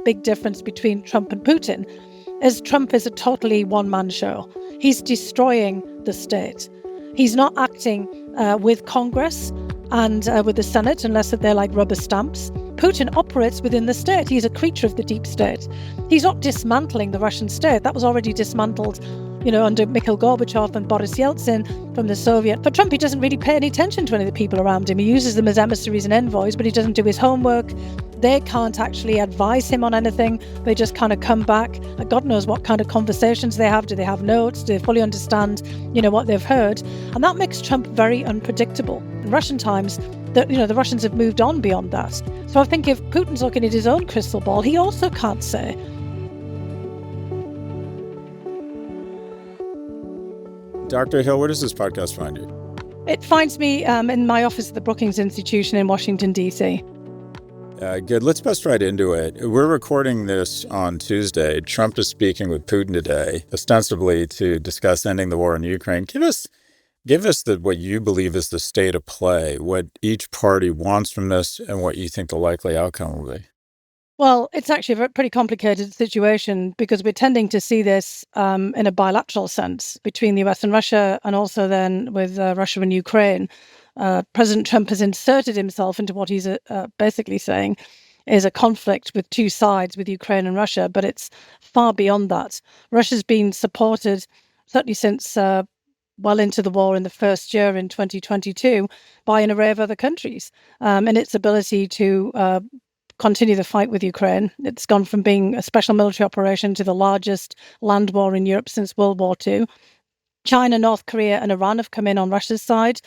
big difference between Trump and Putin is Trump is a totally one-man show. He's destroying the state. He's not acting with Congress and with the Senate unless they're like rubber stamps. Putin operates within the state. He's a creature of the deep state. He's not dismantling the Russian state. That was already dismantled, under Mikhail Gorbachev and Boris Yeltsin from the Soviet. For Trump, he doesn't really pay any attention to any of the people around him. He uses them as emissaries and envoys, but he doesn't do his homework. They can't actually advise him on anything. They just kind of come back. God knows what kind of conversations they have. Do they have notes? Do they fully understand, what they've heard? And that makes Trump very unpredictable. In Russian times, the Russians have moved on beyond that. So I think if Putin's looking at his own crystal ball, he also can't say. Dr. Hill, where does this podcast find you? It finds me in my office at the Brookings Institution in Washington, D.C. Good. Let's bust right into it. We're recording this on Tuesday. Trump is speaking with Putin today, ostensibly to discuss ending the war in Ukraine. Give us what you believe is the state of play, what each party wants from this, and what you think the likely outcome will be. Well, it's actually a pretty complicated situation because we're tending to see this in a bilateral sense between the US and Russia, and also then with Russia and Ukraine. President Trump has inserted himself into what he's basically saying is a conflict with two sides, with Ukraine and Russia, but it's far beyond that. Russia's been supported, certainly since well into the war in the first year in 2022, by an array of other countries in its ability to continue the fight with Ukraine. It's gone from being a special military operation to the largest land war in Europe since World War II. China, North Korea, and Iran have come in on Russia's side,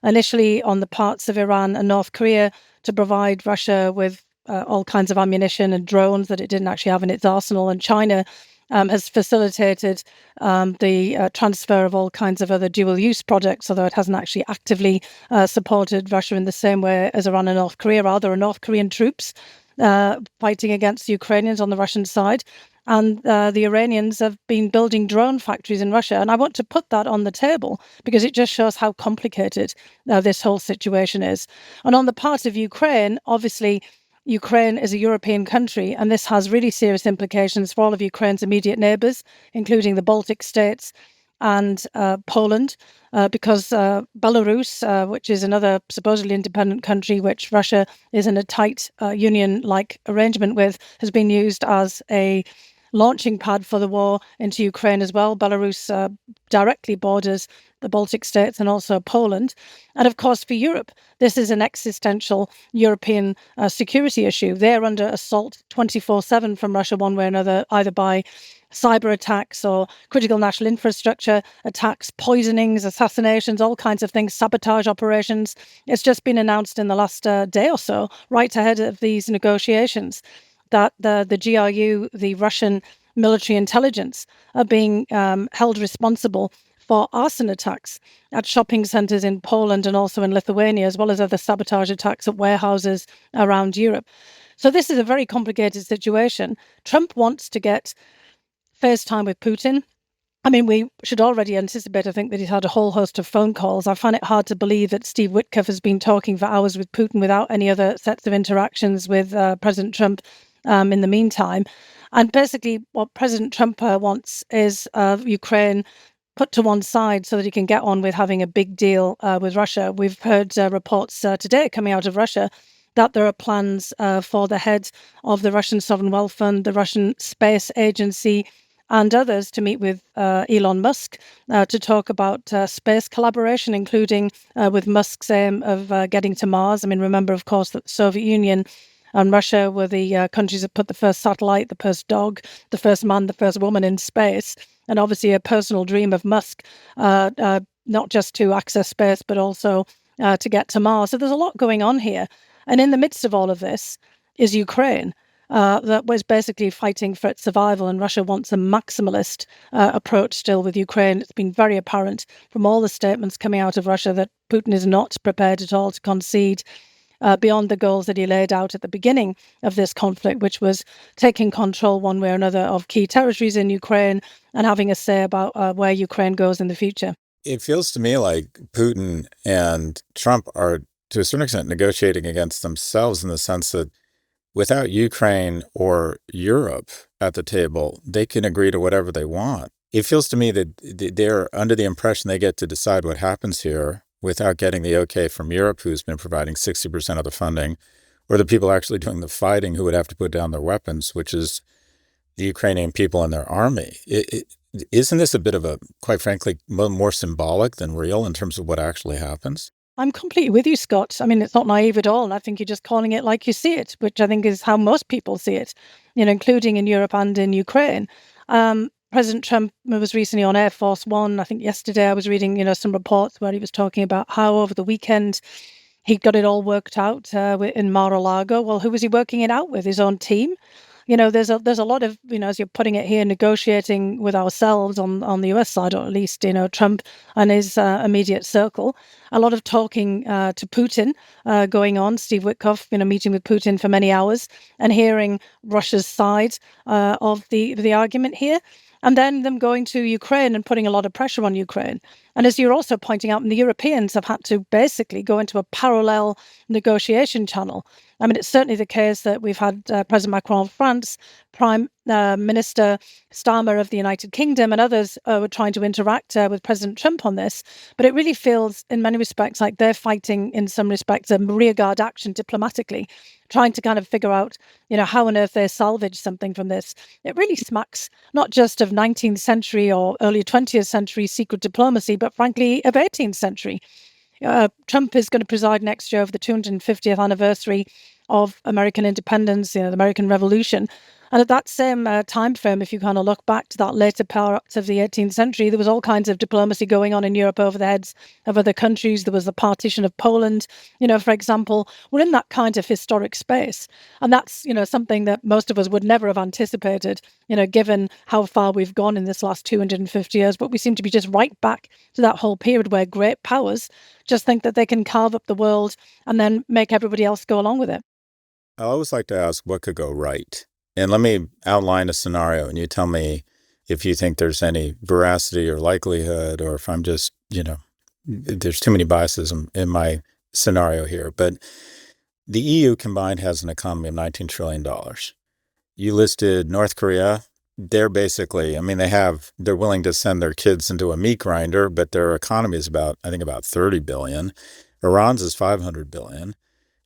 initially on the parts of Iran and North Korea to provide Russia with all kinds of ammunition and drones that it didn't actually have in its arsenal. And China has facilitated the transfer of all kinds of other dual-use projects, although it hasn't actually actively supported Russia in the same way as Iran and North Korea are. There are North Korean troops fighting against the Ukrainians on the Russian side. And the Iranians have been building drone factories in Russia. And I want to put that on the table because it just shows how complicated this whole situation is. And on the part of Ukraine, obviously, Ukraine is a European country, and this has really serious implications for all of Ukraine's immediate neighbours, including the Baltic states and Poland, because Belarus, which is another supposedly independent country, which Russia is in a tight union-like arrangement with, has been used as a launching pad for the war into Ukraine as well. Belarus directly borders the Baltic states and also Poland. And of course, for Europe, this is an existential European security issue. They're under assault 24/7 from Russia one way or another, either by cyber attacks or critical national infrastructure attacks, poisonings, assassinations, all kinds of things, sabotage operations. It's just been announced in the last day or so, right ahead of these negotiations, that the GRU, the Russian military intelligence, are being held responsible for arson attacks at shopping centres in Poland and also in Lithuania, as well as other sabotage attacks at warehouses around Europe. So this is a very complicated situation. Trump wants to get FaceTime with Putin. I mean, we should already anticipate, I think, that he's had a whole host of phone calls. I find it hard to believe that Steve Witkoff has been talking for hours with Putin without any other sets of interactions with President Trump in the meantime. And basically what President Trump wants is Ukraine put to one side so that he can get on with having a big deal with Russia. We've heard reports today coming out of Russia that there are plans for the head of the Russian Sovereign Wealth Fund, the Russian Space Agency, and others to meet with Elon Musk to talk about space collaboration, including with Musk's aim of getting to Mars. I mean, remember, of course, that the Soviet Union and Russia were the countries that put the first satellite, the first dog, the first man, the first woman in space. And obviously a personal dream of Musk, not just to access space, but also to get to Mars. So there's a lot going on here. And in the midst of all of this is Ukraine, that was basically fighting for its survival. And Russia wants a maximalist approach still with Ukraine. It's been very apparent from all the statements coming out of Russia that Putin is not prepared at all to concede beyond the goals that he laid out at the beginning of this conflict, which was taking control one way or another of key territories in Ukraine and having a say about where Ukraine goes in the future. It feels to me like Putin and Trump are, to a certain extent, negotiating against themselves in the sense that without Ukraine or Europe at the table, they can agree to whatever they want. It feels to me that they're under the impression they get to decide what happens here without getting the okay from Europe, who's been providing 60% of the funding, or the people actually doing the fighting who would have to put down their weapons, which is the Ukrainian people and their army. Isn't this a bit of a, quite frankly, more symbolic than real in terms of what actually happens? I'm completely with you, Scott. I mean, it's not naive at all. And I think you're just calling it like you see it, which I think is how most people see it, including in Europe and in Ukraine. President Trump was recently on Air Force One. I think yesterday I was reading, some reports where he was talking about how over the weekend he got it all worked out in Mar-a-Lago. Well, who was he working it out with? His own team? There's a lot of, as you're putting it here, negotiating with ourselves on the US side, or at least, Trump and his immediate circle. A lot of talking to Putin going on. Steve Witkoff, meeting with Putin for many hours and hearing Russia's side of the argument here. And then them going to Ukraine and putting a lot of pressure on Ukraine. And as you're also pointing out, the Europeans have had to basically go into a parallel negotiation channel. I mean, it's certainly the case that we've had President Macron of France, Prime Minister Starmer of the United Kingdom, and others were trying to interact with President Trump on this. But it really feels, in many respects, like they're fighting, in some respects, a rearguard action diplomatically, trying to kind of figure out, how on earth they salvage something from this. It really smacks not just of 19th century or early 20th century secret diplomacy, but frankly, of 18th century. Trump is going to preside next year over the 250th anniversary of American independence, the American Revolution. And at that same time frame, if you kind of look back to that later part of the 18th century, there was all kinds of diplomacy going on in Europe over the heads of other countries. There was the partition of Poland, for example. We're in that kind of historic space. And that's, something that most of us would never have anticipated, given how far we've gone in this last 250 years. But we seem to be just right back to that whole period where great powers just think that they can carve up the world and then make everybody else go along with it. I always like to ask what could go right. And let me outline a scenario, and you tell me if you think there's any veracity or likelihood, or if I'm just, there's too many biases in my scenario here. But the EU combined has an economy of $19 trillion. You listed North Korea. They're basically, they're willing to send their kids into a meat grinder, but their economy is about 30 billion. Iran's is 500 billion.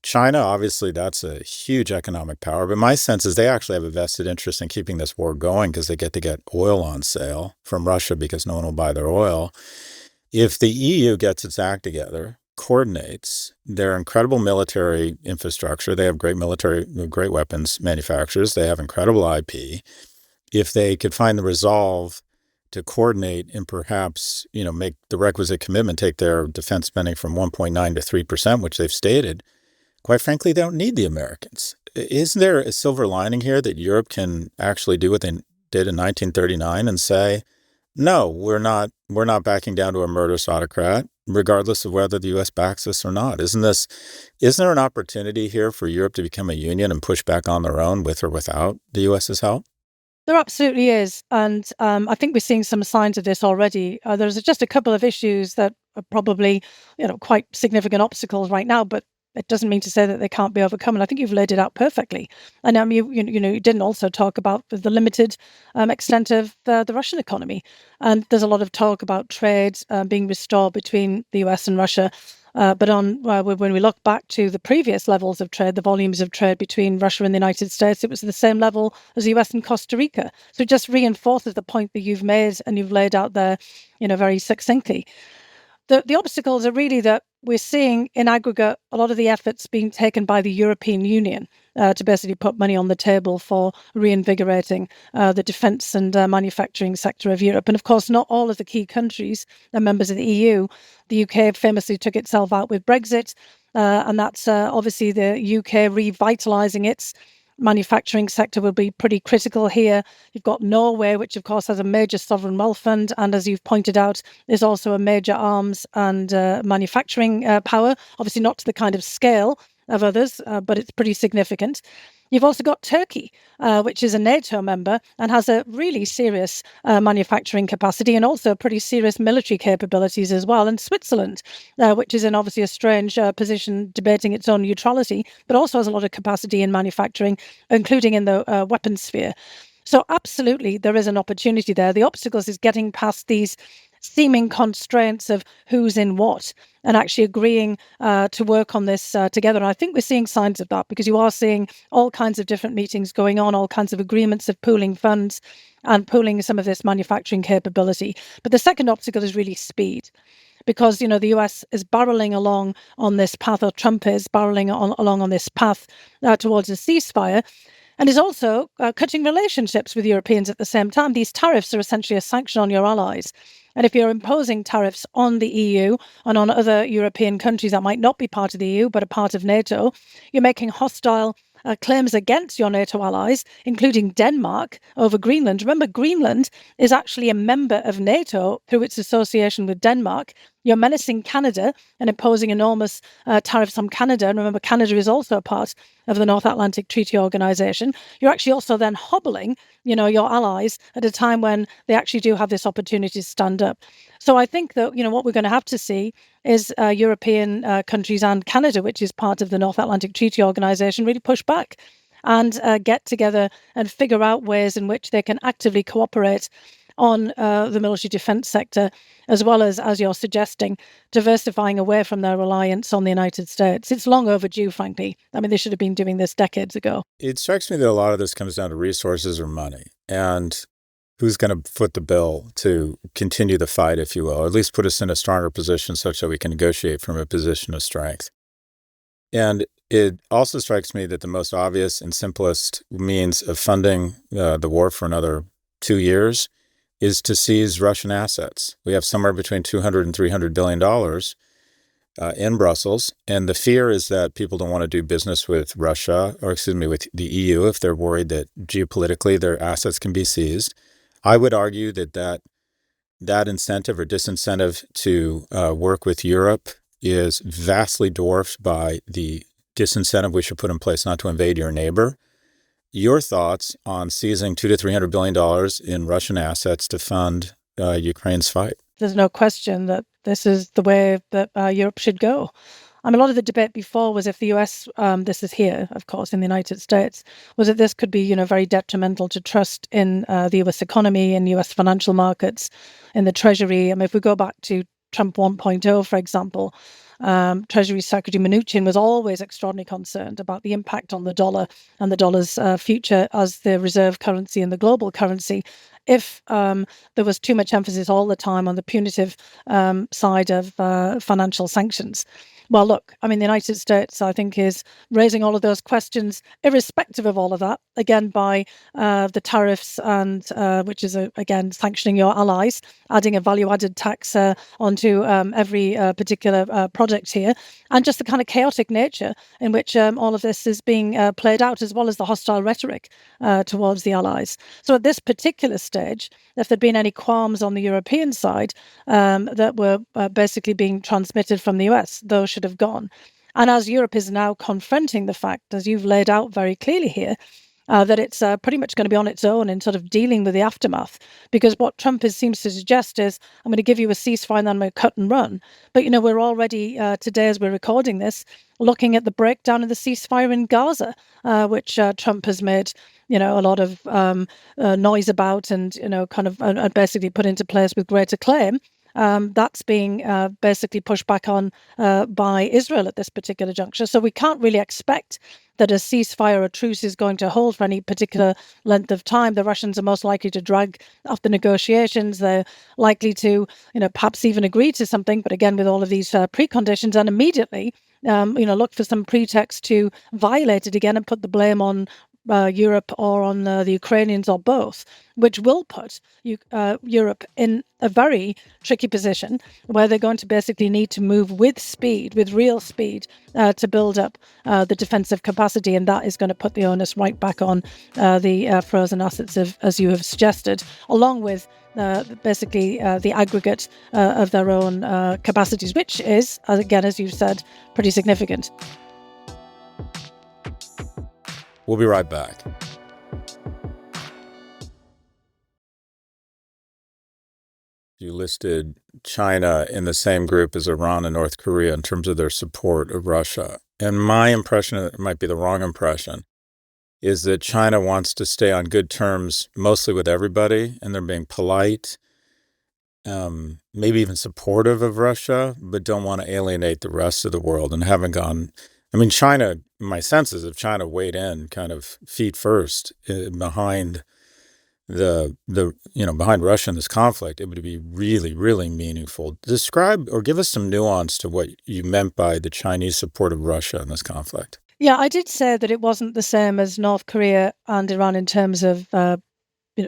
China, obviously, that's a huge economic power. But my sense is they actually have a vested interest in keeping this war going because they get to get oil on sale from Russia because no one will buy their oil. If the EU gets its act together, coordinates their incredible military infrastructure, they have great weapons manufacturers, they have incredible IP. If they could find the resolve to coordinate and perhaps, make the requisite commitment, take their defense spending from 1.9 to 3%, which they've stated, quite frankly, they don't need the Americans. Isn't there a silver lining here that Europe can actually do what they did in 1939 and say, no, we're not backing down to a murderous autocrat, regardless of whether the U.S. backs us or not? Isn't there an opportunity here for Europe to become a union and push back on their own with or without the U.S.'s help? There absolutely is. And I think we're seeing some signs of this already. There's just a couple of issues that are probably, quite significant obstacles right now, but it doesn't mean to say that they can't be overcome. And I think you've laid it out perfectly. And you didn't also talk about the limited extent of the Russian economy. And there's a lot of talk about trade being restored between the US and Russia. But when we look back to the previous levels of trade, the volumes of trade between Russia and the United States, it was the same level as the US and Costa Rica. So it just reinforces the point that you've made and you've laid out there, very succinctly. The obstacles are really that we're seeing in aggregate a lot of the efforts being taken by the European Union to basically put money on the table for reinvigorating the defence and manufacturing sector of Europe. And of course, not all of the key countries are members of the EU. The UK famously took itself out with Brexit, and that's obviously the UK revitalising its manufacturing sector will be pretty critical here. You've got Norway, which of course has a major sovereign wealth fund, and as you've pointed out, is also a major arms and manufacturing power. Obviously not to the kind of scale of others, but it's pretty significant. You've also got Turkey, which is a NATO member and has a really serious manufacturing capacity and also pretty serious military capabilities as well. And Switzerland, which is in obviously a strange position debating its own neutrality, but also has a lot of capacity in manufacturing, including in the weapons sphere. So absolutely, there is an opportunity there. The obstacles is getting past these seeming constraints of who's in what and actually agreeing to work on this together. And I think we're seeing signs of that, because you are seeing all kinds of different meetings going on, all kinds of agreements of pooling funds and pooling some of this manufacturing capability. But the second obstacle is really speed, because the US is barreling along on this path, or Trump is barreling along on this path towards a ceasefire, and is also cutting relationships with Europeans at the same time. These tariffs are essentially a sanction on your allies. And if you're imposing tariffs on the EU and on other European countries that might not be part of the EU but are part of NATO, you're making hostile claims against your NATO allies, including Denmark, over Greenland. Remember, Greenland is actually a member of NATO through its association with Denmark. You're menacing Canada and imposing enormous tariffs on Canada. And remember, Canada is also a part of the North Atlantic Treaty Organization. You're actually also then hobbling, your allies at a time when they actually do have this opportunity to stand up. So I think that, what we're going to have to see is European countries and Canada, which is part of the North Atlantic Treaty Organization, really push back and get together and figure out ways in which they can actively cooperate on the military defense sector, as well as you're suggesting, diversifying away from their reliance on the United States. It's long overdue, frankly. I mean, they should have been doing this decades ago. It strikes me that a lot of this comes down to resources or money, and who's going to foot the bill to continue the fight, if you will, or at least put us in a stronger position such that we can negotiate from a position of strength. And it also strikes me that the most obvious and simplest means of funding the war for another 2 years is to seize Russian assets. We have somewhere between $200 and $300 billion in Brussels. And the fear is that people don't want to do business with Russia, or with the EU, if they're worried that geopolitically their assets can be seized. I would argue that incentive or disincentive to work with Europe is vastly dwarfed by the disincentive we should put in place not to invade your neighbor. Your thoughts on seizing $200 to $300 billion in Russian assets to fund Ukraine's fight? There's no question that this is the way that Europe should go. I mean, a lot of the debate before was if the US, this is here, of course, in the United States, was that this could be, very detrimental to trust in the US economy, in US financial markets, in the Treasury. I mean, if we go back to Trump 1.0, for example, Treasury Secretary Mnuchin was always extraordinarily concerned about the impact on the dollar and the dollar's future as the reserve currency and the global currency if there was too much emphasis all the time on the punitive side of financial sanctions. Well, look, I mean, the United States, I think, is raising all of those questions, irrespective of all of that, again, by the tariffs and which is, again, sanctioning your allies, adding a value-added tax onto every particular product here, and just the kind of chaotic nature in which all of this is being played out, as well as the hostile rhetoric towards the allies. So at this particular stage, if there'd been any qualms on the European side that were basically being transmitted from the US, those should have gone. And as Europe is now confronting the fact, as you've laid out very clearly here, that it's pretty much going to be on its own in sort of dealing with the aftermath. Because what Trump seems to suggest is, I'm going to give you a ceasefire and then I'm going to cut and run. But, we're already, today as we're recording this, looking at the breakdown of the ceasefire in Gaza, which Trump has made, a lot of noise about and, kind of basically put into place with great acclaim. That's being basically pushed back on by Israel at this particular juncture. So we can't really expect that a ceasefire or truce is going to hold for any particular length of time. The Russians are most likely to drag off the negotiations. They're likely to, perhaps even agree to something, but again, with all of these preconditions, and immediately, look for some pretext to violate it again and put the blame on Europe or on the Ukrainians or both, which will put Europe in a very tricky position where they're going to basically need to move with speed, with real speed, to build up the defensive capacity. And that is going to put the onus right back on the frozen assets, as you have suggested, along with basically the aggregate of their own capacities, which is, again, as you've said, pretty significant. We'll be right back. You listed China in the same group as Iran and North Korea in terms of their support of Russia. And my impression, it might be the wrong impression, is that China wants to stay on good terms mostly with everybody, and they're being polite, maybe even supportive of Russia, but don't want to alienate the rest of the world and haven't gone. I mean, China, my sense is if China weighed in kind of feet first behind behind Russia in this conflict, it would be really, really meaningful. Describe or give us some nuance to what you meant by the Chinese support of Russia in this conflict. Yeah, I did say that it wasn't the same as North Korea and Iran in terms of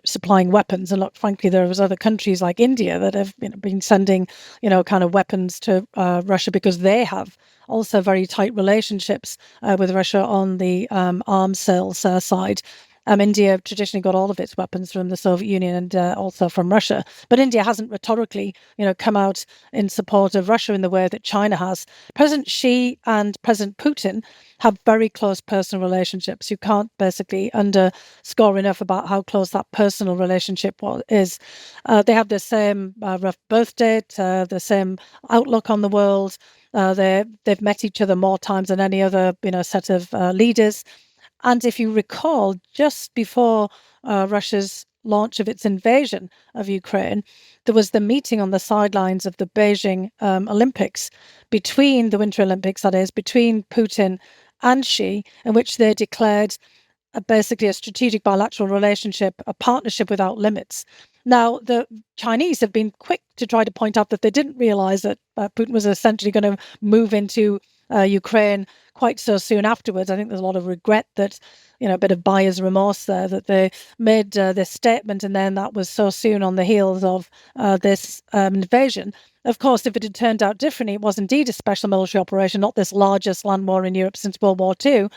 supplying weapons. And look, frankly, there was other countries like India that have been sending, kind of weapons to Russia because they have also very tight relationships with Russia on the arms sales side. India traditionally got all of its weapons from the Soviet Union and also from Russia. But India hasn't rhetorically, come out in support of Russia in the way that China has. President Xi and President Putin have very close personal relationships. You can't basically underscore enough about how close that personal relationship is. They have the same rough birth date, the same outlook on the world. They've met each other more times than any other, set of leaders. And if you recall, just before Russia's launch of its invasion of Ukraine, there was the meeting on the sidelines of the Beijing Olympics, between the Winter Olympics, that is, between Putin and Xi, in which they declared basically a strategic bilateral relationship, a partnership without limits. Now, the Chinese have been quick to try to point out that they didn't realize that Putin was essentially going to move into Ukraine quite so soon afterwards. I think there's a lot of regret that, a bit of buyer's remorse there, that they made this statement and then that was so soon on the heels of this invasion. Of course, if it had turned out differently, it was indeed a special military operation, not this largest land war in Europe since World War II.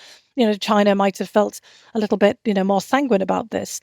China might have felt a little bit, more sanguine about this.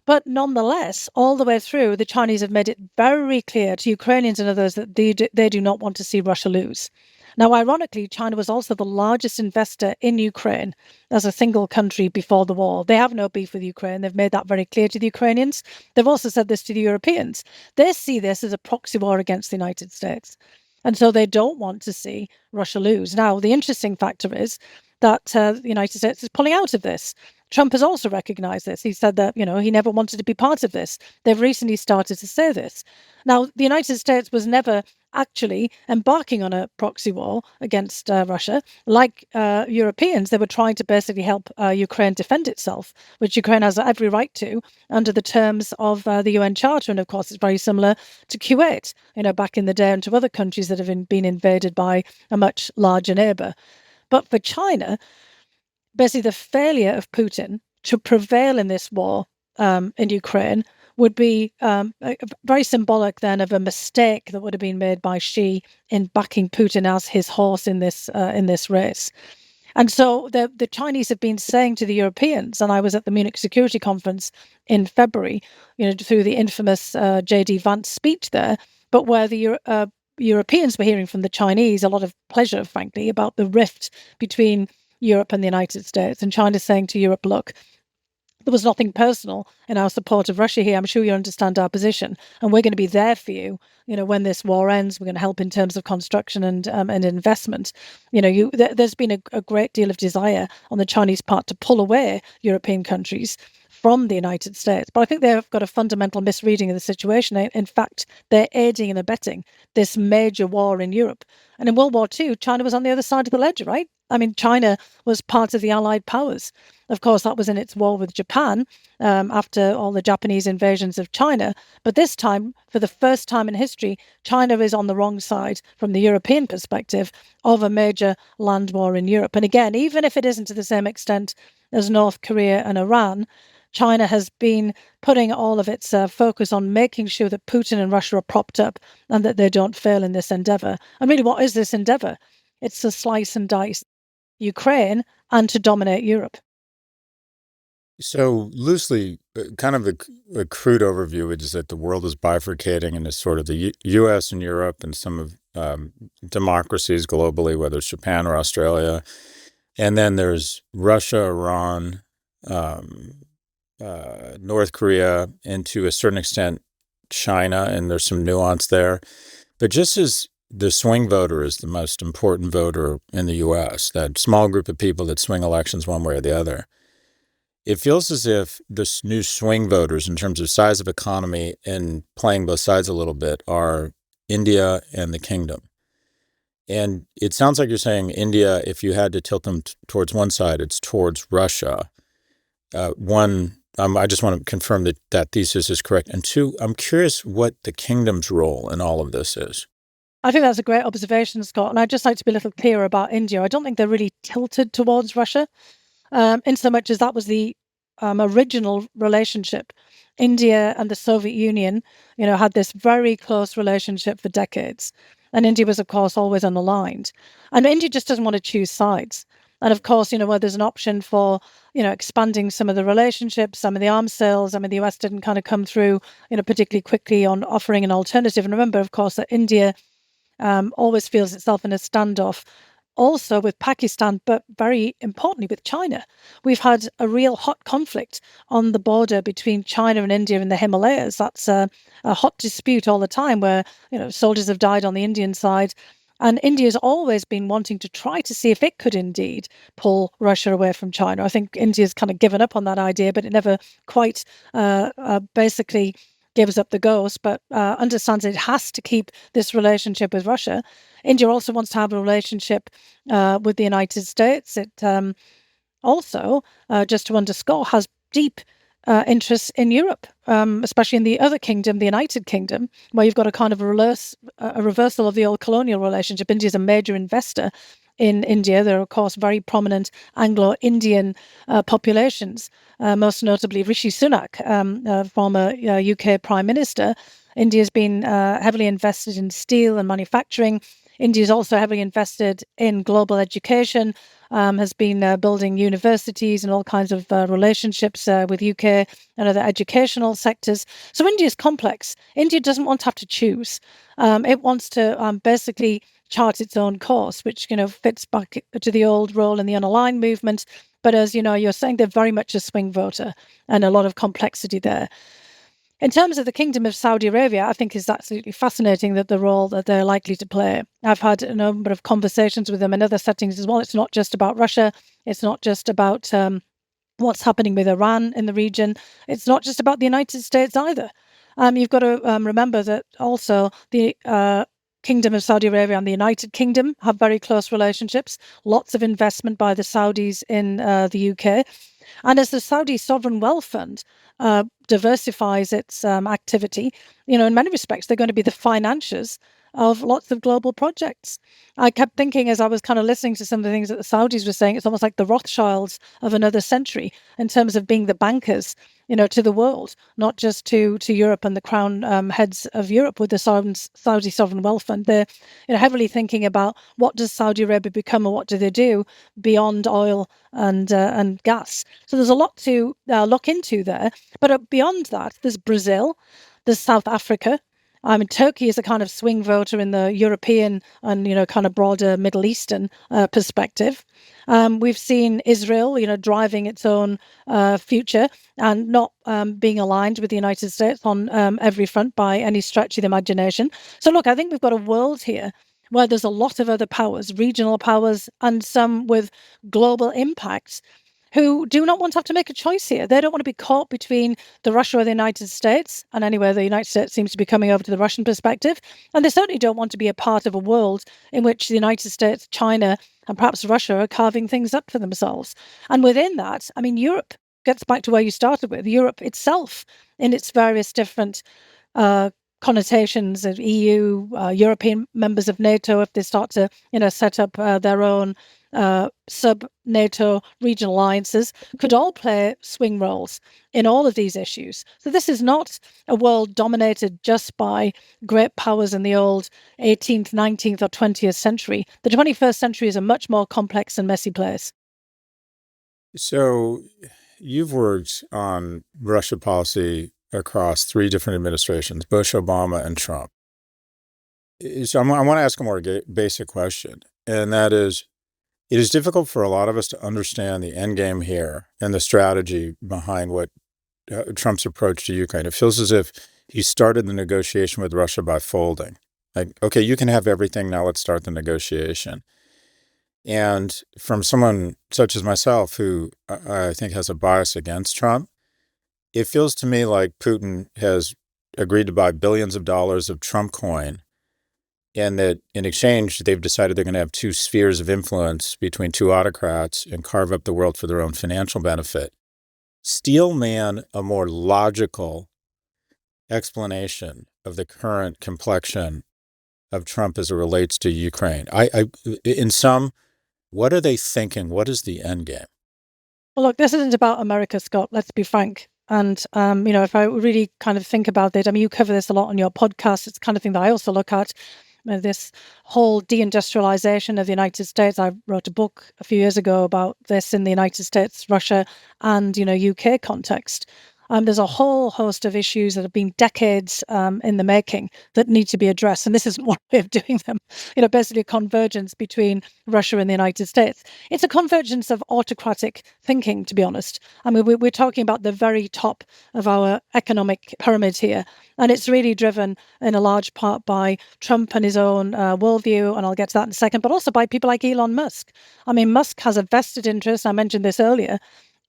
But nonetheless, all the way through, the Chinese have made it very clear to Ukrainians and others that they do not want to see Russia lose. Now, ironically, China was also the largest investor in Ukraine as a single country before the war. They have no beef with Ukraine. They've made that very clear to the Ukrainians. They've also said this to the Europeans. They see this as a proxy war against the United States. And so they don't want to see Russia lose. Now, the interesting factor is that the United States is pulling out of this. Trump has also recognized this. He said that, he never wanted to be part of this. They've recently started to say this. Now, the United States was never actually embarking on a proxy war against Russia. Like Europeans, they were trying to basically help Ukraine defend itself, which Ukraine has every right to under the terms of the UN Charter. And of course, it's very similar to Kuwait, back in the day, and to other countries that have been invaded by a much larger neighbor. But for China, basically the failure of Putin to prevail in this war in Ukraine would be very symbolic then of a mistake that would have been made by Xi in backing Putin as his horse in this race. And so the Chinese have been saying to the Europeans, and I was at the Munich Security Conference in February, through the infamous J.D. Vance speech there, but where the Europeans were hearing from the Chinese a lot of pleasure, frankly, about the rift between Europe and the United States. And China saying to Europe, look, there was nothing personal in our support of Russia here. I'm sure you understand our position, and we're going to be there for you. When this war ends, we're going to help in terms of construction and investment. There's been a great deal of desire on the Chinese part to pull away European countries from the United States. But I think they've got a fundamental misreading of the situation. In fact, they're aiding and abetting this major war in Europe. And in World War II, China was on the other side of the ledger, right? I mean, China was part of the Allied powers. Of course, that was in its war with Japan after all the Japanese invasions of China. But this time, for the first time in history, China is on the wrong side from the European perspective of a major land war in Europe. And again, even if it isn't to the same extent as North Korea and Iran, China has been putting all of its focus on making sure that Putin and Russia are propped up and that they don't fail in this endeavor. And really, what is this endeavor? It's to slice and dice Ukraine and to dominate Europe. So loosely, kind of a crude overview is that the world is bifurcating into sort of the U.S. and Europe and some of democracies globally, whether it's Japan or Australia. And then there's Russia, Iran, um, North Korea, and to a certain extent, China, and there's some nuance there. But just as the swing voter is the most important voter in the U.S., that small group of people that swing elections one way or the other, it feels as if this new swing voters, in terms of size of economy and playing both sides a little bit, are India and the kingdom. And it sounds like you're saying India, if you had to tilt them towards one side, it's towards Russia. I just want to confirm that that thesis is correct. And two, I'm curious what the kingdom's role in all of this is. I think that's a great observation, Scott. And I'd just like to be a little clearer about India. I don't think they're really tilted towards Russia, in so much as that was the original relationship. India and the Soviet Union, had this very close relationship for decades. And India was, of course, always unaligned. And India just doesn't want to choose sides. And of course, where there's an option for, expanding some of the relationships, some of the arms sales, the US didn't kind of come through, particularly quickly on offering an alternative. And remember, of course, that India always feels itself in a standoff, also with Pakistan, but very importantly with China. We've had a real hot conflict on the border between China and India in the Himalayas. That's a hot dispute all the time where, soldiers have died on the Indian side. And India's always been wanting to try to see if it could indeed pull Russia away from China. I think India's kind of given up on that idea, but it never quite basically gives up the ghost, but understands it has to keep this relationship with Russia. India also wants to have a relationship with the United States. It also, just to underscore, has deep interests in Europe, especially in the other kingdom, the United Kingdom, where you've got a kind of a reversal of the old colonial relationship. India is a major investor in India. There are, of course, very prominent Anglo-Indian populations, most notably Rishi Sunak, former UK Prime Minister. India's been heavily invested in steel and manufacturing. India is also heavily invested in global education, has been building universities and all kinds of relationships with UK and other educational sectors. So India is complex. India doesn't want to have to choose. It wants to basically chart its own course, which fits back to the old role in the unaligned movement. But as you're saying, they're very much a swing voter, and a lot of complexity there. In terms of the Kingdom of Saudi Arabia, I think is absolutely fascinating that the role that they're likely to play. I've had a number of conversations with them in other settings as well. It's not just about Russia. It's not just about what's happening with Iran in the region. It's not just about the United States either. You've got to remember that also the Kingdom of Saudi Arabia and the United Kingdom have very close relationships, lots of investment by the Saudis in the UK. And as the Saudi Sovereign Wealth Fund diversifies its activity, in many respects, they're going to be the financiers of lots of global projects. I kept thinking as I was kind of listening to some of the things that the Saudis were saying, it's almost like the Rothschilds of another century in terms of being the bankers, to the world, not just to Europe and the crown heads of Europe with the Saudi Sovereign Wealth Fund. They're heavily thinking about what does Saudi Arabia become and what do they do beyond oil and gas. So there's a lot to look into there. But beyond that, there's Brazil, there's South Africa. Turkey is a kind of swing voter in the European and, kind of broader Middle Eastern perspective. We've seen Israel, driving its own future and not being aligned with the United States on every front by any stretch of the imagination. So look, I think we've got a world here where there's a lot of other powers, regional powers, and some with global impacts who do not want to have to make a choice here. They don't want to be caught between the Russia or the United States, and anyway, the United States seems to be coming over to the Russian perspective. And they certainly don't want to be a part of a world in which the United States, China, and perhaps Russia are carving things up for themselves. And within that, Europe gets back to where you started with. Europe itself, in its various different connotations of EU, European members of NATO, if they start to, set up their own sub-NATO regional alliances, could all play swing roles in all of these issues. So this is not a world dominated just by great powers in the old 18th, 19th or 20th century. The 21st century is a much more complex and messy place. So you've worked on Russia policy across 3 different administrations, Bush, Obama, and Trump. So I want to ask a more basic question, and that is, it is difficult for a lot of us to understand the end game here and the strategy behind what Trump's approach to Ukraine. It feels as if he started the negotiation with Russia by folding. Like, okay, you can have everything. Now let's start the negotiation. And from someone such as myself, who I think has a bias against Trump, it feels to me like Putin has agreed to buy billions of dollars of Trump coin, and that in exchange, they've decided they're going to have two spheres of influence between two autocrats and carve up the world for their own financial benefit. Steel man a more logical explanation of the current complexion of Trump as it relates to Ukraine. In sum, what are they thinking? What is the end game? Well, look, this isn't about America, Scott. Let's be frank. And, if I really kind of think about it, I mean, you cover this a lot on your podcast. It's the kind of thing that I also look at. This whole deindustrialization of the United States. I wrote a book a few years ago about this in the United States, Russia, and, UK context. There's a whole host of issues that have been decades in the making that need to be addressed. And this is one way of doing them, basically a convergence between Russia and the United States. It's a convergence of autocratic thinking, to be honest. I mean, we're talking about the very top of our economic pyramid here. And it's really driven in a large part by Trump and his own worldview. And I'll get to that in a second, but also by people like Elon Musk. I mean, Musk has a vested interest, I mentioned this earlier,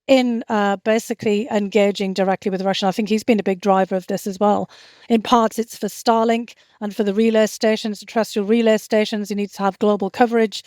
in basically engaging directly with Russia. I think he's been a big driver of this as well. In parts, it's for Starlink and for the relay stations, the terrestrial relay stations. He needs to have global coverage.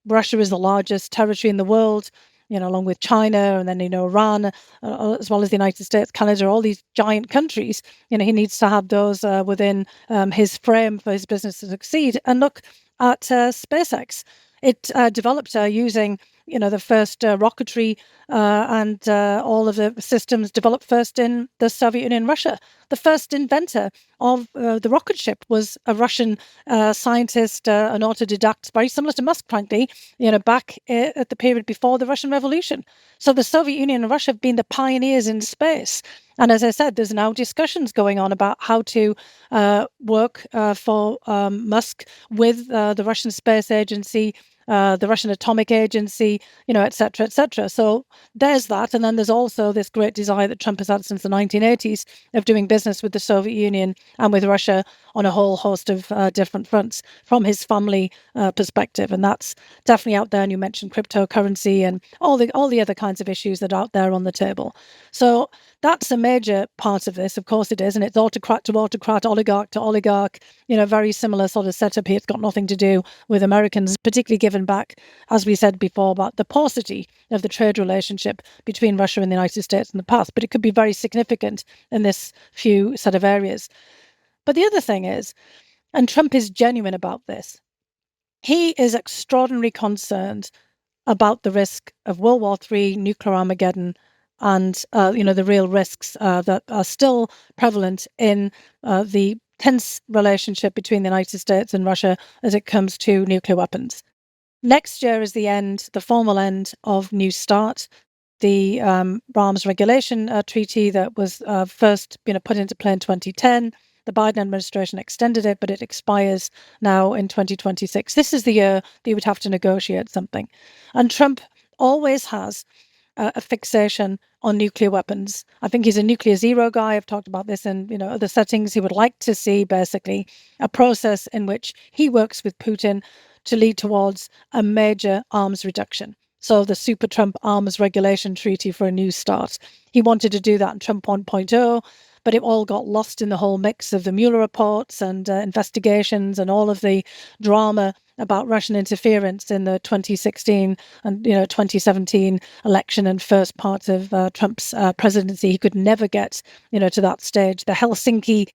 Russia is the largest territory in the world, along with China and then, Iran, as well as the United States, Canada, all these giant countries. He needs to have those within his frame for his business to succeed. And look at SpaceX. It developed using the first rocketry and all of the systems developed first in the Soviet Union and Russia. The first inventor of the rocket ship was a Russian scientist, an autodidact, very similar to Musk, frankly, back at the period before the Russian Revolution. So the Soviet Union and Russia have been the pioneers in space. And as I said, there's now discussions going on about how to work for Musk with the Russian Space Agency, the Russian Atomic Agency, et cetera, et cetera. So there's that. And then there's also this great desire that Trump has had since the 1980s of doing business with the Soviet Union and with Russia on a whole host of different fronts from his family perspective. And that's definitely out there. And you mentioned cryptocurrency and all the other kinds of issues that are out there on the table. So that's a major part of this. Of course it is. And it's autocrat to autocrat, oligarch to oligarch, very similar sort of setup here. It's got nothing to do with Americans, particularly given back, as we said before, about the paucity of the trade relationship between Russia and the United States in the past. But it could be very significant in this few set of areas. But the other thing is, and Trump is genuine about this, he is extraordinarily concerned about the risk of World War III, nuclear Armageddon, and the real risks that are still prevalent in the tense relationship between the United States and Russia as it comes to nuclear weapons. Next year is the formal end of New START, the arms regulation treaty that was first put into play in 2010. The Biden administration extended it, but it expires now in 2026. This is the year that you would have to negotiate something. And Trump always has a fixation on nuclear weapons. I think he's a nuclear zero guy. I've talked about this in other settings. He would like to see basically a process in which he works with Putin to lead towards a major arms reduction. So the Super Trump Arms Regulation Treaty for a New START. He wanted to do that in Trump 1.0, but it all got lost in the whole mix of the Mueller reports and investigations and all of the drama about Russian interference in the 2016 and 2017 election and first part of Trump's presidency. He could never get to that stage. The Helsinki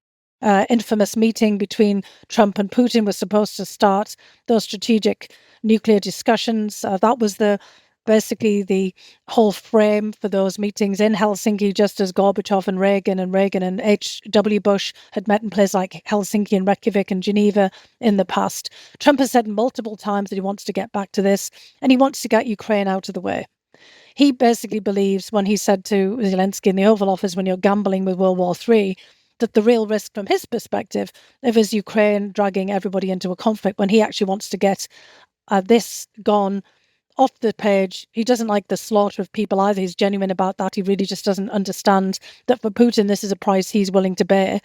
infamous meeting between Trump and Putin was supposed to start those strategic nuclear discussions. That was basically the whole frame for those meetings in Helsinki, just as Gorbachev and Reagan and H.W. Bush had met in places like Helsinki and Reykjavik and Geneva in the past. Trump has said multiple times that he wants to get back to this, and he wants to get Ukraine out of the way. He basically believes, when he said to Zelensky in the Oval Office, when you're gambling with World War III, that the real risk from his perspective is Ukraine dragging everybody into a conflict, when he actually wants to get this gone off the page. He doesn't like the slaughter of people either. He's genuine about that. He really just doesn't understand that for Putin, this is a price he's willing to bear.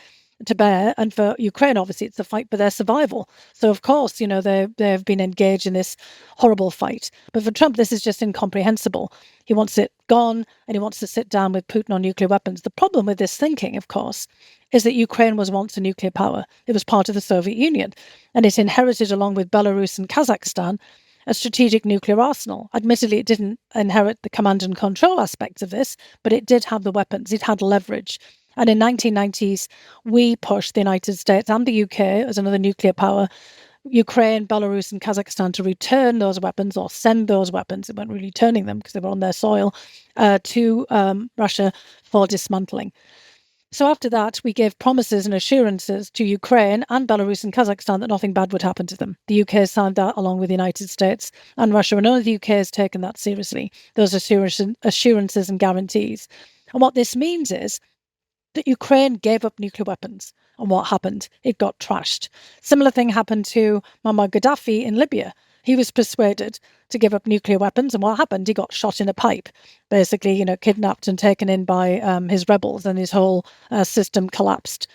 And for Ukraine, obviously, it's a fight for their survival. So, of course, they've been engaged in this horrible fight. But for Trump, this is just incomprehensible. He wants it gone, and he wants to sit down with Putin on nuclear weapons. The problem with this thinking, of course, is that Ukraine was once a nuclear power. It was part of the Soviet Union, and it inherited, along with Belarus and Kazakhstan, a strategic nuclear arsenal. Admittedly, it didn't inherit the command and control aspects of this, but it did have the weapons. It had leverage. And in 1990s, we pushed the United States and the UK as another nuclear power, Ukraine, Belarus, and Kazakhstan to return those weapons or send those weapons. It weren't really returning them because they were on their soil to Russia for dismantling. So after that, we gave promises and assurances to Ukraine and Belarus and Kazakhstan that nothing bad would happen to them. The UK signed that along with the United States and Russia, and only the UK has taken that seriously, those assurances and guarantees. And what this means is that Ukraine gave up nuclear weapons. And what happened? It got trashed. Similar thing happened to Muammar Gaddafi in Libya. He was persuaded to give up nuclear weapons, and what happened? He got shot in a pipe, basically, kidnapped and taken in by his rebels, and his whole system collapsed.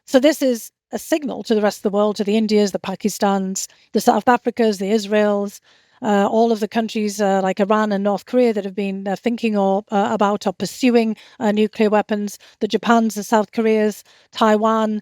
So this is a signal to the rest of the world, to the Indias, the Pakistans, the South Africas, the Israels, all of the countries like Iran and North Korea that have been thinking about or pursuing nuclear weapons, the Japans, the South Koreas, Taiwan,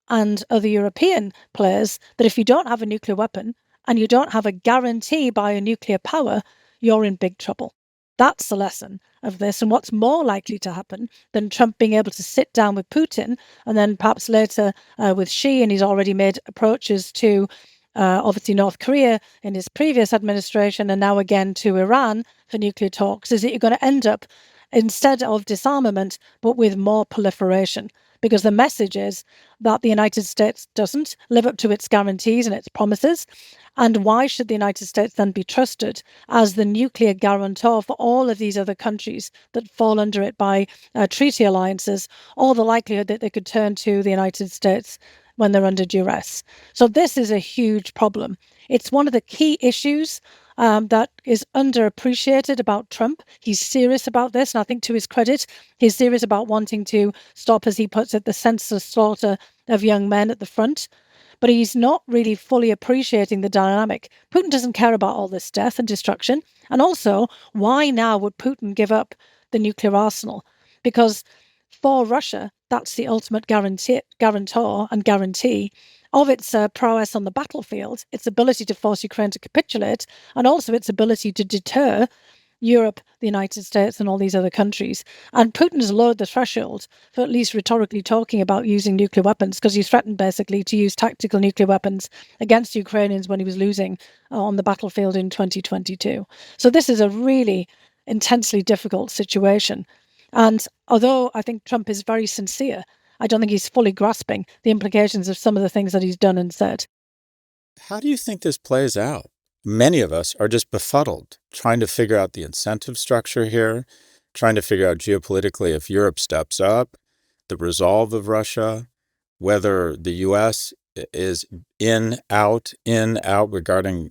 and other European players, that if you don't have a nuclear weapon and you don't have a guarantee by a nuclear power, you're in big trouble. That's the lesson of this. And what's more likely to happen than Trump being able to sit down with Putin and then perhaps later with Xi, and he's already made approaches to obviously North Korea in his previous administration and now again to Iran for nuclear talks, is that you're going to end up, instead of disarmament, but with more proliferation. Because the message is that the United States doesn't live up to its guarantees and its promises. And why should the United States then be trusted as the nuclear guarantor for all of these other countries that fall under it by treaty alliances, or the likelihood that they could turn to the United States when they're under duress? So this is a huge problem. It's one of the key issues that is underappreciated about Trump. He's serious about this, and I think to his credit, he's serious about wanting to stop, as he puts it, the senseless slaughter of young men at the front. But he's not really fully appreciating the dynamic. Putin doesn't care about all this death and destruction. And also, why now would Putin give up the nuclear arsenal? Because for Russia, that's the ultimate guarantor and guarantee of its prowess on the battlefield, its ability to force Ukraine to capitulate, and also its ability to deter Europe, the United States, and all these other countries. And Putin has lowered the threshold for at least rhetorically talking about using nuclear weapons, because he threatened basically to use tactical nuclear weapons against Ukrainians when he was losing on the battlefield in 2022. So this is a really intensely difficult situation. And although I think Trump is very sincere, I don't think he's fully grasping the implications of some of the things that he's done and said. How do you think this plays out? Many of us are just befuddled, trying to figure out the incentive structure here, trying to figure out geopolitically if Europe steps up, the resolve of Russia, whether the U.S. is in, out regarding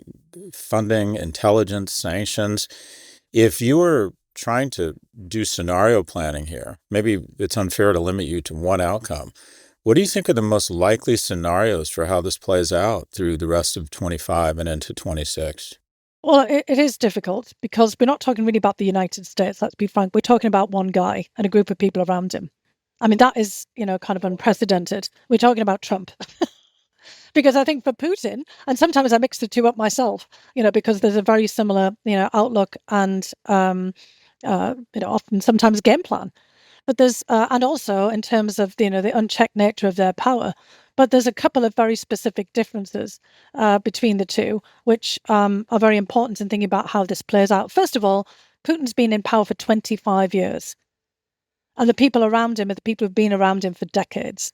funding, intelligence, sanctions. If you were trying to do scenario planning here, maybe it's unfair to limit you to one outcome. What do you think are the most likely scenarios for how this plays out through the rest of 25 and into 26? Well, it is difficult because we're not talking really about the United States, let's be frank. We're talking about one guy and a group of people around him. I mean, that is, kind of unprecedented. We're talking about Trump. Because I think for Putin, and sometimes I mix the two up myself, because there's a very similar, outlook and, often sometimes game plan. But there's, and also in terms of, the unchecked nature of their power. But there's a couple of very specific differences between the two, which are very important in thinking about how this plays out. First of all, Putin's been in power for 25 years. And the people around him are the people who've been around him for decades.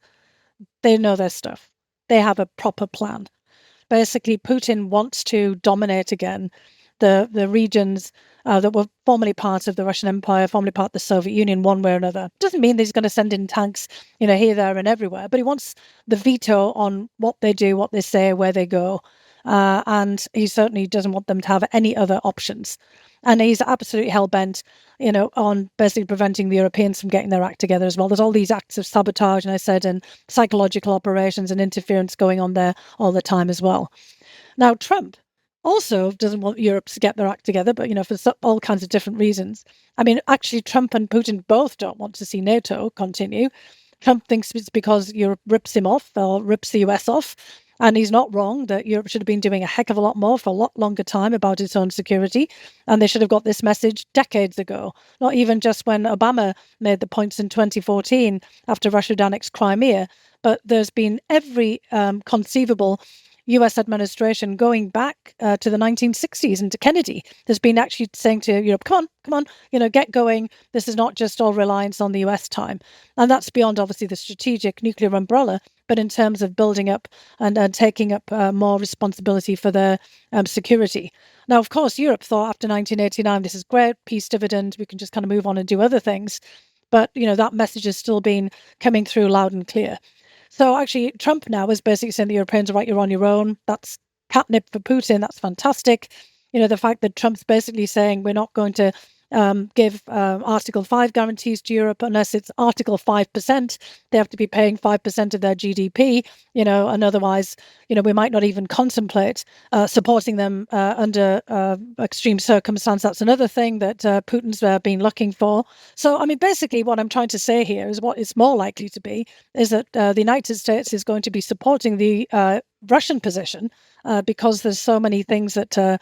They know their stuff. They have a proper plan. Basically, Putin wants to dominate again the regions that were formerly part of the Russian Empire, formerly part of the Soviet Union, one way or another. Doesn't mean that he's going to send in tanks, here, there, and everywhere, but he wants the veto on what they do, what they say, where they go, and he certainly doesn't want them to have any other options. And he's absolutely hell-bent, on basically preventing the Europeans from getting their act together as well. There's all these acts of sabotage, and I said, and psychological operations and interference going on there all the time as well. Now, Trump also doesn't want Europe to get their act together, but, for all kinds of different reasons. I mean, actually, Trump and Putin both don't want to see NATO continue. Trump thinks it's because Europe rips him off or rips the US off. And he's not wrong that Europe should have been doing a heck of a lot more for a lot longer time about its own security. And they should have got this message decades ago, not even just when Obama made the points in 2014 after Russia had annexed Crimea. But there's been every conceivable US administration going back to the 1960s and to Kennedy. There's been actually saying to Europe, come on, get going. This is not just all reliance on the US time. And that's beyond, obviously, the strategic nuclear umbrella, but in terms of building up and taking up more responsibility for their security. Now, of course, Europe thought after 1989, this is great, peace dividend, we can just kind of move on and do other things. But, that message has still been coming through loud and clear. So actually, Trump now is basically saying the Europeans are right, you're on your own. That's catnip for Putin. That's fantastic. The fact that Trump's basically saying we're not going to give Article 5 guarantees to Europe unless it's Article 5%. They have to be paying 5% of their GDP, and otherwise, we might not even contemplate supporting them under extreme circumstance. That's another thing that Putin's been looking for. So, I mean, basically what I'm trying to say here is what it's more likely to be is that the United States is going to be supporting the Russian position because there's so many things that,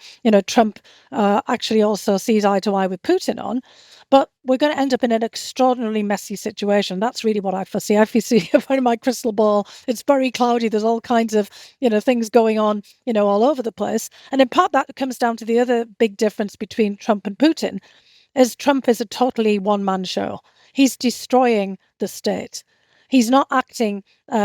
Trump actually also sees eye to eye with Putin on. But we're going to end up in an extraordinarily messy situation. That's really what I foresee. I foresee in my crystal ball, it's very cloudy. There's all kinds of, things going on, all over the place. And in part, that comes down to the other big difference between Trump and Putin, is Trump is a totally one-man show. He's destroying the state. He's not acting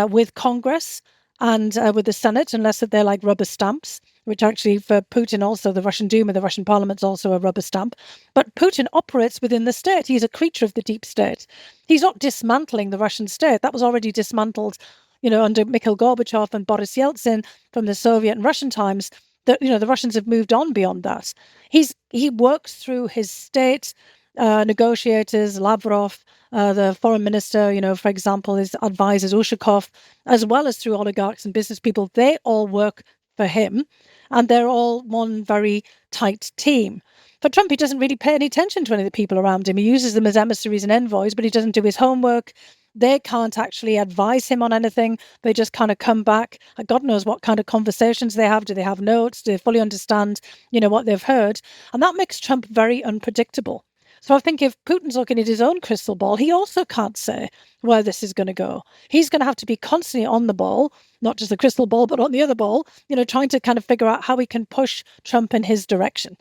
with Congress and with the Senate, unless they're like rubber stamps, which actually for Putin also, the Russian Duma, the Russian parliament's also a rubber stamp. But Putin operates within the state. He's a creature of the deep state. He's not dismantling the Russian state. That was already dismantled, under Mikhail Gorbachev and Boris Yeltsin from the Soviet and Russian times. That the Russians have moved on beyond that. He works through his state negotiators, Lavrov, the foreign minister, for example, his advisors, Ushakov, as well as through oligarchs and business people. They all work for him, and they're all one very tight team. For Trump, he doesn't really pay any attention to any of the people around him. He uses them as emissaries and envoys, but he doesn't do his homework. They can't actually advise him on anything. They just kind of come back. God knows what kind of conversations they have. Do they have notes? Do they fully understand, what they've heard? And that makes Trump very unpredictable. So I think if Putin's looking at his own crystal ball, he also can't say where this is going to go. He's going to have to be constantly on the ball, not just the crystal ball, but on the other ball, trying to kind of figure out how he can push Trump in his direction.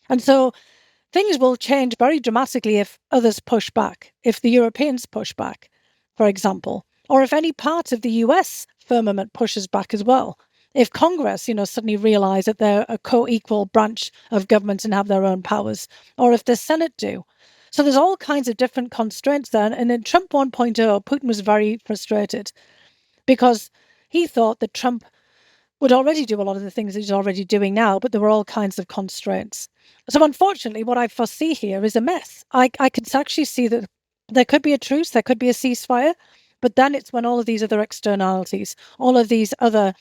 And so things will change very dramatically if others push back, if the Europeans push back, for example, or if any part of the US firmament pushes back as well. If Congress, suddenly realize that they're a co-equal branch of government and have their own powers, or if the Senate do. So there's all kinds of different constraints there. And in Trump 1.0, Putin was very frustrated because he thought that Trump would already do a lot of the things that he's already doing now, but there were all kinds of constraints. So unfortunately, what I foresee here is a mess. I could actually see that there could be a truce, there could be a ceasefire, but then it's when all of these other externalities, all of these other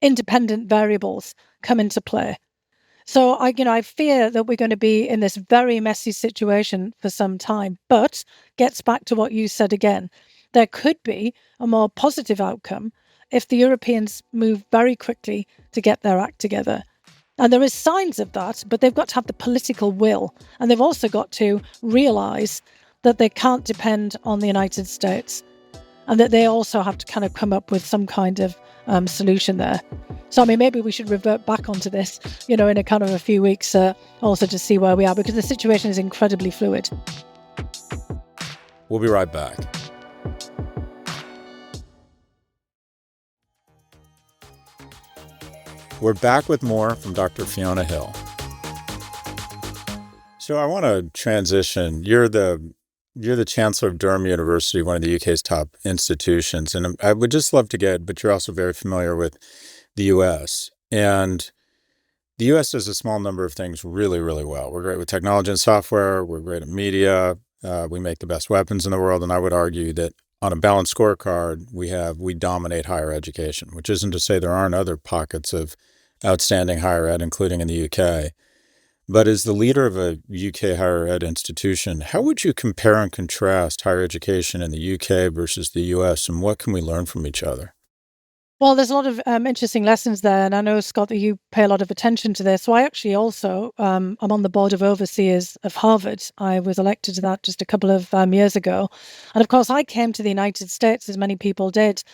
independent variables come into play. So I fear that we're going to be in this very messy situation for some time, but gets back to what you said again. There could be a more positive outcome if the Europeans move very quickly to get their act together. And there is signs of that, but they've got to have the political will. And they've also got to realize that they can't depend on the United States and that they also have to kind of come up with some kind of solution there. So, I mean, maybe we should revert back onto this, in a kind of a few weeks, also to see where we are, because the situation is incredibly fluid. We'll be right back. We're back with more from Dr. Fiona Hill. So I want to transition. You're the chancellor of Durham University, one of the UK's top institutions. And I would just love to get, but you're also very familiar with the U.S. And the U.S. does a small number of things really, really well. We're great with technology and software. We're great at media. We make the best weapons in the world. And I would argue that on a balanced scorecard, we dominate higher education, which isn't to say there aren't other pockets of outstanding higher ed, including in the UK. But as the leader of a UK higher ed institution, how would you compare and contrast higher education in the UK versus the US, and what can we learn from each other? Well, there's a lot of interesting lessons there, and I know, Scott, that you pay a lot of attention to this. So I actually also, I'm on the board of overseers of Harvard. I was elected to that just a couple of years ago. And of course, I came to the United States, as many people did,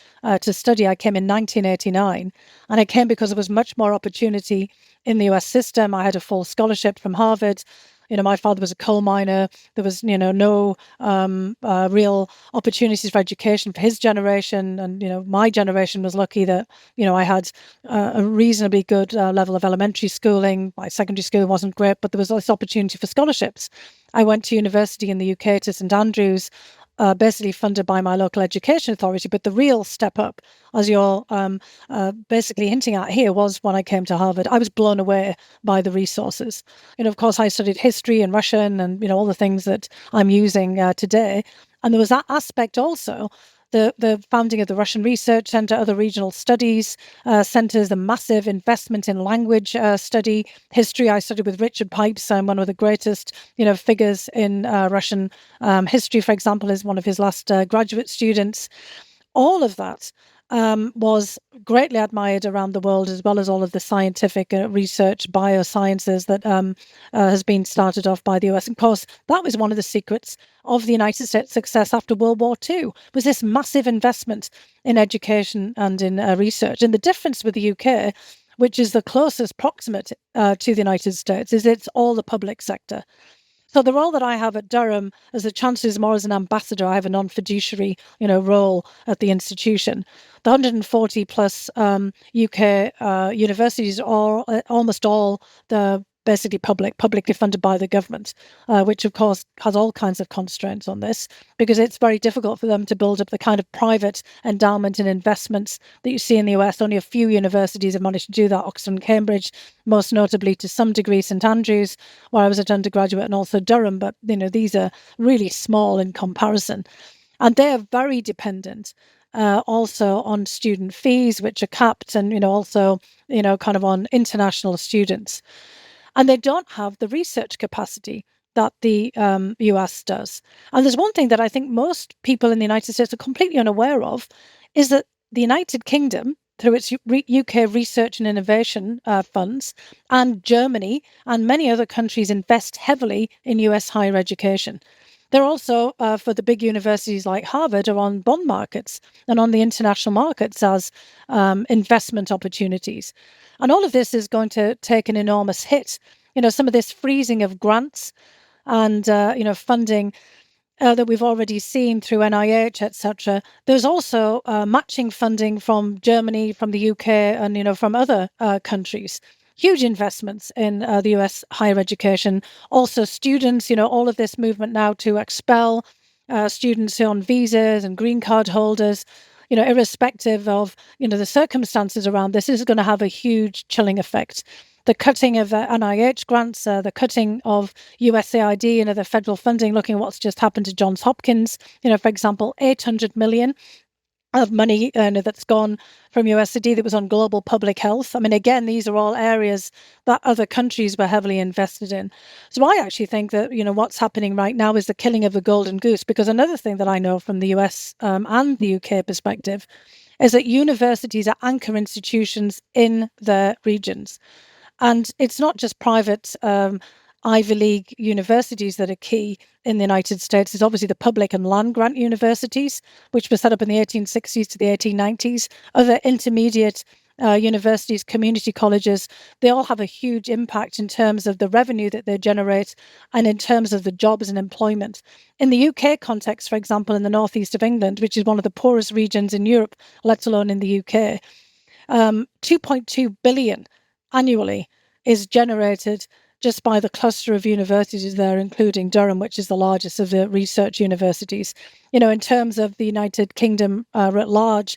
to study. I came in 1989, and I came because there was much more opportunity in the US system. I had a full scholarship from Harvard. My father was a coal miner. There was, no real opportunities for education for his generation. And, my generation was lucky that, I had a reasonably good level of elementary schooling. My secondary school wasn't great, but there was this opportunity for scholarships. I went to university in the UK, to St Andrews, basically funded by my local education authority. But the real step up, as you're basically hinting at here, was when I came to Harvard. I was blown away by the resources. Of course, I studied history and Russian and, all the things that I'm using today. And there was that aspect also. The founding of the Russian Research Center, other regional studies centers, the massive investment in language study, history. I studied with Richard Pipes, one of the greatest, figures in Russian history, for example, is one of his last graduate students. All of that was greatly admired around the world, as well as all of the scientific research, biosciences that has been started off by the US. And of course, that was one of the secrets of the United States' success after World War II, was this massive investment in education and in research. And the difference with the UK, which is the closest proximate to the United States, is it's all the public sector. So the role that I have at Durham as the chancellor is more as an ambassador. I have a non-fiduciary, role at the institution. The 140 plus UK universities are almost all the basically publicly funded by the government, which of course has all kinds of constraints on this, because it's very difficult for them to build up the kind of private endowment and investments that you see in the US. Only a few universities have managed to do that, Oxford and Cambridge, most notably to some degree St Andrews, where I was at undergraduate, and also Durham, but these are really small in comparison. And they are very dependent also on student fees, which are capped, and also kind of on international students. And they don't have the research capacity that the US does. And there's one thing that I think most people in the United States are completely unaware of, is that the United Kingdom, through its UK research and innovation funds, and Germany and many other countries invest heavily in US higher education. They're also, for the big universities like Harvard, are on bond markets and on the international markets as investment opportunities. And all of this is going to take an enormous hit. Some of this freezing of grants and, funding that we've already seen through NIH, etc. There's also matching funding from Germany, from the UK, and, from other countries. Huge investments in the US higher education. Also students, all of this movement now to expel students on visas and green card holders, irrespective of, the circumstances around this, is going to have a huge chilling effect. The cutting of NIH grants, the cutting of USAID and other federal funding, looking at what's just happened to Johns Hopkins, for example, 800 million of money that's gone from USAID that was on global public health. I mean, again, these are all areas that other countries were heavily invested in. So I actually think that, what's happening right now is the killing of the golden goose, because another thing that I know from the US and the UK perspective is that universities are anchor institutions in their regions. And it's not just private Ivy League universities that are key in the United States. It's obviously the public and land grant universities, which were set up in the 1860s to the 1890s. Other intermediate universities, community colleges, they all have a huge impact in terms of the revenue that they generate and in terms of the jobs and employment. In the UK context, for example, in the northeast of England, which is one of the poorest regions in Europe, let alone in the UK, 2.2 billion annually is generated just by the cluster of universities there, including Durham, which is the largest of the research universities. In terms of the United Kingdom at large,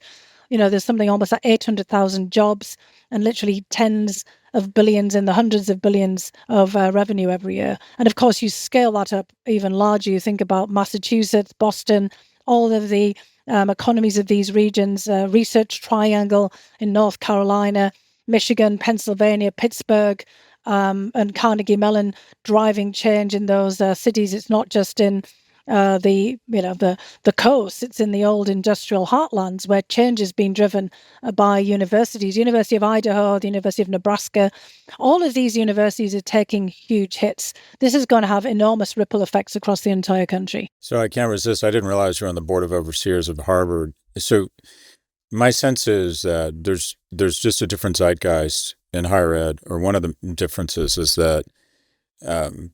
there's something almost like 800,000 jobs and literally tens of billions and the hundreds of billions of revenue every year. And of course, you scale that up even larger. You think about Massachusetts, Boston, all of the economies of these regions, Research Triangle in North Carolina, Michigan, Pennsylvania, Pittsburgh, and Carnegie Mellon driving change in those cities. It's not just in the coast. It's in the old industrial heartlands where change is being driven by universities. University of Idaho, the University of Nebraska, all of these universities are taking huge hits. This is going to have enormous ripple effects across the entire country. So I can't resist. I didn't realize you're on the board of overseers of Harvard. So my sense is that there's just a different zeitgeist in higher ed, or one of the differences is that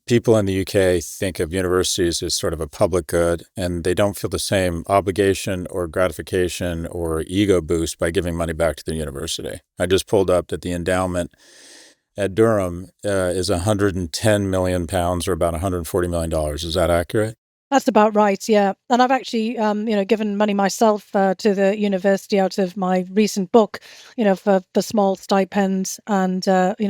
people in the UK think of universities as sort of a public good, and they don't feel the same obligation or gratification or ego boost by giving money back to the university. I just pulled up that the endowment at Durham is 110 million pounds, or about $140 million. Is that accurate? That's about right, yeah. And I've actually, given money myself to the university out of my recent book, for small stipends and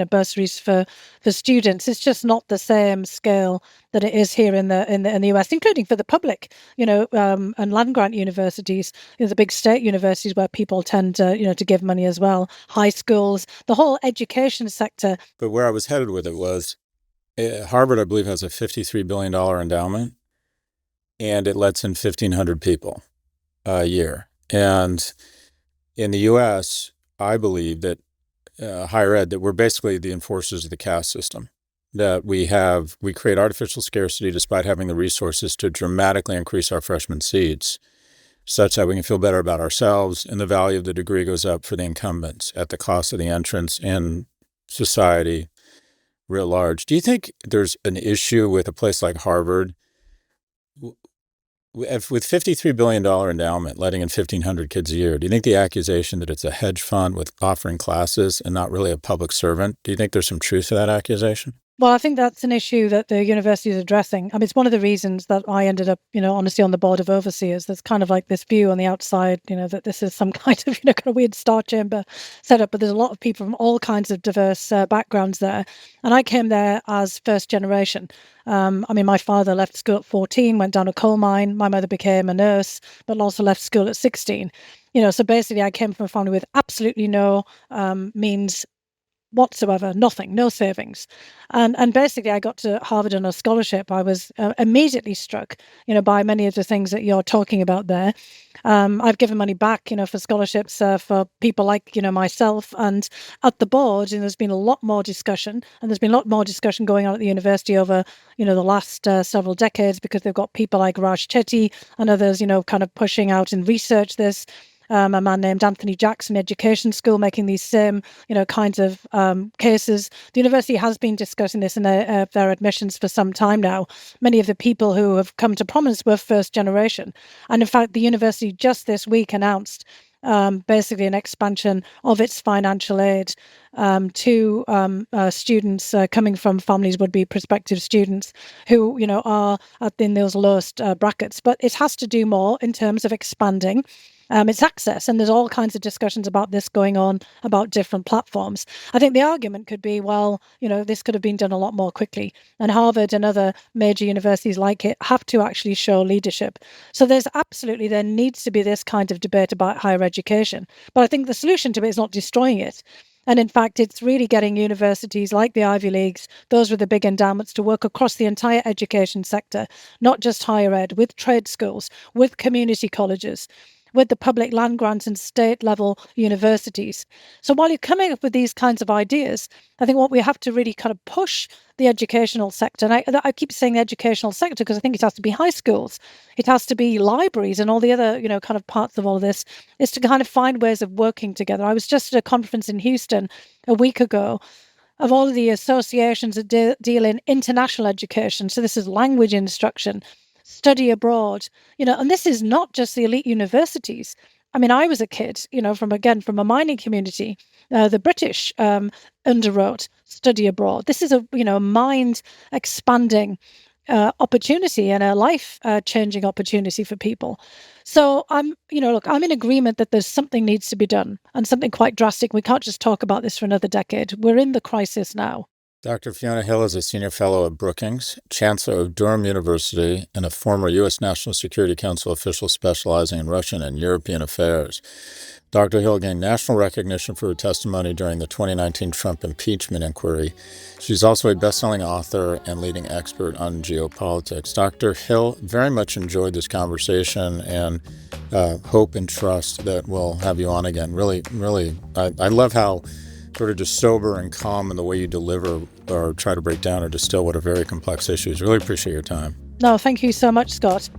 bursaries for students. It's just not the same scale that it is here in the US, including for the public, and land grant universities, the big state universities where people tend to give money as well. High schools, the whole education sector. But where I was headed with it was Harvard, I believe, has a $53 billion endowment, and it lets in 1,500 people a year. And in the U.S., I believe that higher ed, that we're basically the enforcers of the caste system, that we create artificial scarcity despite having the resources to dramatically increase our freshman seats, such that we can feel better about ourselves, and the value of the degree goes up for the incumbents at the cost of the entrance in society writ large. Do you think there's an issue with a place like Harvard with $53 billion endowment, letting in 1,500 kids a year? Do you think the accusation that it's a hedge fund with offering classes and not really a public servant, do you think there's some truth to that accusation? Well, I think that's an issue that the university is addressing. I mean, it's one of the reasons that I ended up, honestly, on the board of overseers. There's kind of like this view on the outside, that this is some kind of, kind of weird star chamber setup, but there's a lot of people from all kinds of diverse backgrounds there. And I came there as first generation. My father left school at 14, went down a coal mine. My mother became a nurse, but also left school at 16. So basically I came from a family with absolutely no means whatsoever, nothing, no savings. And basically I got to Harvard on a scholarship. I was immediately struck, by many of the things that you're talking about there. I've given money back, for scholarships for people like, myself. And at the board, there's been a lot more discussion, and there's been a lot more discussion going on at the university over, the last several decades, because they've got people like Raj Chetty and others, kind of pushing out and research this. A man named Anthony Jackson Education School making these same, kinds of cases. The university has been discussing this in their admissions for some time now. Many of the people who have come to prominence were first generation. And in fact, the university just this week announced basically an expansion of its financial aid to students coming from families, would-be prospective students who, are in those lowest brackets. But it has to do more in terms of expanding its access. And there's all kinds of discussions about this going on, about different platforms. I think the argument could be, well, this could have been done a lot more quickly. And Harvard and other major universities like it have to actually show leadership. So there needs to be this kind of debate about higher education. But I think the solution to it is not destroying it. And in fact, it's really getting universities like the Ivy Leagues, those with the big endowments, to work across the entire education sector, not just higher ed, with trade schools, with community colleges, with the public land grants and state level universities. So while you're coming up with these kinds of ideas, I think what we have to really kind of push the educational sector, and I keep saying the educational sector because I think it has to be high schools, it has to be libraries and all the other, kind of parts of all of this, is to kind of find ways of working together. I was just at a conference in Houston a week ago of all of the associations that deal in international education. So this is language instruction, study abroad, and this is not just the elite universities. I mean, I was a kid, from a mining community. The British underwrote study abroad. This is a mind expanding opportunity and a life-changing opportunity for people. So I'm in agreement that there's something needs to be done, and something quite drastic. We can't just talk about this for another decade. We're in the crisis now. Dr. Fiona Hill is a senior fellow at Brookings, chancellor of Durham University, and a former U.S. National Security Council official specializing in Russian and European affairs. Dr. Hill gained national recognition for her testimony during the 2019 Trump impeachment inquiry. She's also a best-selling author and leading expert on geopolitics. Dr. Hill, very much enjoyed this conversation and hope and trust that we'll have you on again. Really, I love how sort of just sober and calm in the way you deliver or try to break down or distill what are very complex issues. Really appreciate your time. No, thank you so much, Scott.